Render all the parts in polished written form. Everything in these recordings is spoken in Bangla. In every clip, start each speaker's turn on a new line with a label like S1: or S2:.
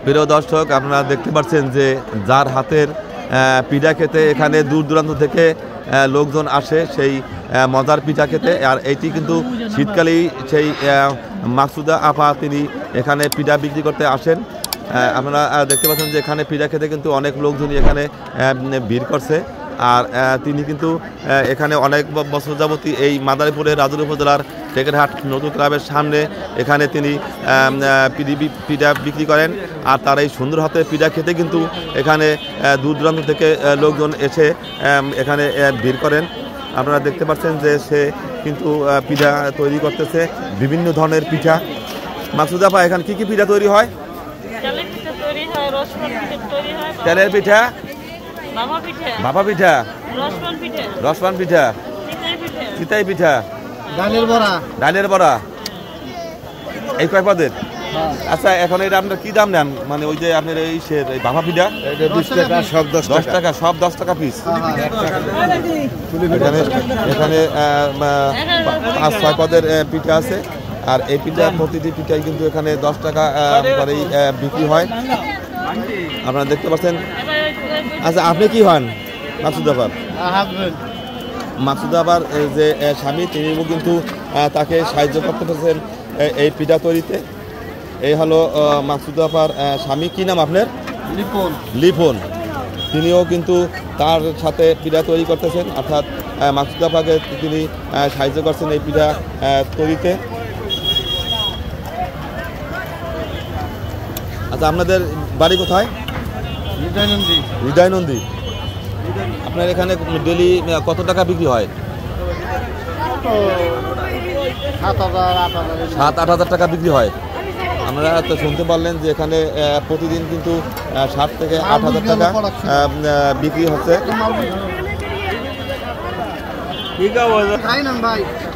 S1: প্রিয় দর্শক, আপনারা দেখতে পাচ্ছেন যে যার হাতের পিঠা খেতে এখানে দূর দূরান্ত থেকে লোকজন আসে সেই মজার পিঠা খেতে। আর এটি কিন্তু শীতকালেই সেই মাকসুদা আপা তিনি এখানে পিঠা বিক্রি করতে আসেন। আপনারা দেখতে পাচ্ছেন যে এখানে পিঠা খেতে কিন্তু অনেক লোকজনই এখানে ভিড় করছে। আর তিনি কিন্তু এখানে অনেক বছর যাবতী এই মাদারীপুরের রাজুর উপজেলার টেকেরহাট নতুন ক্লাবের সামনে এখানে তিনি পিঠা বিক্রি করেন। আর তার এই সুন্দর হাতে পিঠা খেতে কিন্তু এখানে দূর দূরান্ত থেকে লোকজন এসে এখানে ভিড় করেন। আপনারা দেখতে পাচ্ছেন যে সে কিন্তু পিঠা তৈরি করতেছে, বিভিন্ন ধরনের পিঠা। মাকসুদা আপা, এখানে কি কি পিঠা তৈরি হয়? তেলের পিঠা, ভাপা পিঠা, রসপান পিঠা, চিতাই পিঠা, ডালের বড়া, এই কয় পদের? আচ্ছা, এখন এটা আপনার কি দাম নেন? মানে ওই যে আপনার এই ভাপা পিঠা
S2: 20 টাকা, সব 10
S1: টাকা, সব 10 টাকা পিস। এখানে 5-6 পদের পিঠা আছে। আর এই পিঠা প্রতিটি পিঠাই কিন্তু এখানে 10 টাকা করেই বিক্রি হয়, আপনারা দেখতে পাচ্ছেন। আচ্ছা, আপনি কি হন? মাকসুদা আপার যে স্বামী, তিনিও কিন্তু তাকে সাহায্য করতে পেরেছেন এই পিঠা তৈরিতে। এই হলো মাকসুদা আপার স্বামী। কি নাম আপনার? লিপন। তিনিও কিন্তু তার সাথে পিঠা তৈরি করতেছেন, অর্থাৎ মাকসুদা আপাকে তিনি সাহায্য করছেন এই পিঠা তৈরিতে। আচ্ছা, আপনাদের বাড়ি কোথায়? হৃদয়নন্দী। আপনার এখানে ডেলি কত টাকা বিক্রি হয়? 7-8 হাজার টাকা বিক্রি হয়। আপনারা তো শুনতে পারলেন যে এখানে প্রতিদিন কিন্তু 7 থেকে 8 হাজার টাকা বিক্রি হচ্ছে।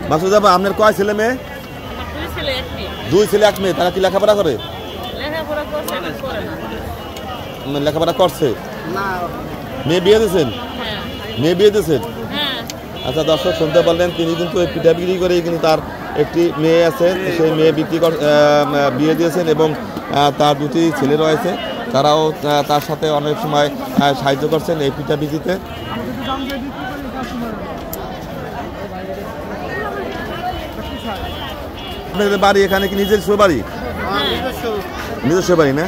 S1: মাকসুদা আপা, আপনার কয় ছেলে মেয়ে? 2 ছেলে 1 মেয়ে। তারা কি লেখাপড়া করে? লেখাপড়া করছে। মেয়ে বিয়ে দিয়েছেন? মেয়ে বিয়ে দিয়েছেন? আচ্ছা দর্শক, শুনতে পারলেন তিনি কিন্তু এই পিঠা বিক্রি করেই কিন্তু তার একটি মেয়ে আছে, সেই মেয়ে বিয়ে দিয়েছেন এবং তার 2টি ছেলে রয়েছে, তারাও তার সাথে অনেক সময় সাহায্য করছেন এই পিঠা বিক্রিতে। আপনাদের বাড়ি এখানে কি নিজস্ব বাড়ি? নিজস্ব বাড়ি না?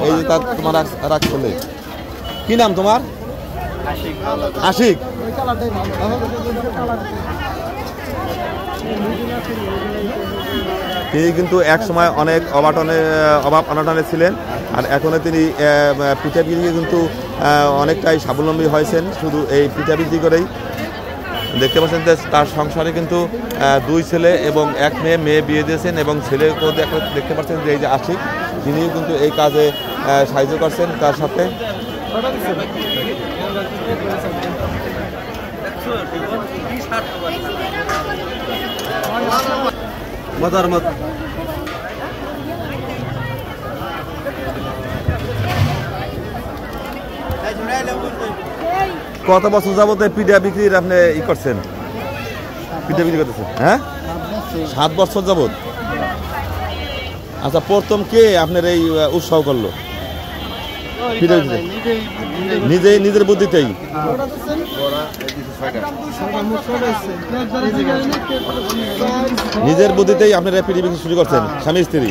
S1: এই যে তার তোমার ছেলে, কি নাম তোমার? আশিক। তিনি কিন্তু এক সময় অনেক অভাব অনটনে ছিলেন, আর এখনো তিনি পিঠা বিক্রি কিন্তু অনেকটাই স্বাবলম্বী হয়েছেন শুধু এই পিঠা বিক্রি করেই। দেখতে পাচ্ছেন যে তার সংসারে কিন্তু 2 ছেলে এবং 1 মেয়ে বিয়ে দিয়েছেন, এবং ছেলেকেও দেখতে পাচ্ছেন যে এই যে আশিক, তিনিও কিন্তু এই কাজে সাহায্য করছেন তার সাথে। কত বছর যাবত পিঠা বিক্রির আপনি করছেন? পিঠা বিক্রি করতেছেন? হ্যাঁ, 7 বছর যাবত। আচ্ছা, প্রথম কে আপনার এই উৎসাহ করলো পিঠা বিক্রি? নিজের বুদ্ধিতেই? নিজের বুদ্ধিতেই আপনারা পিঠা বিক্রি শুরু করছেন, স্বামী স্ত্রী?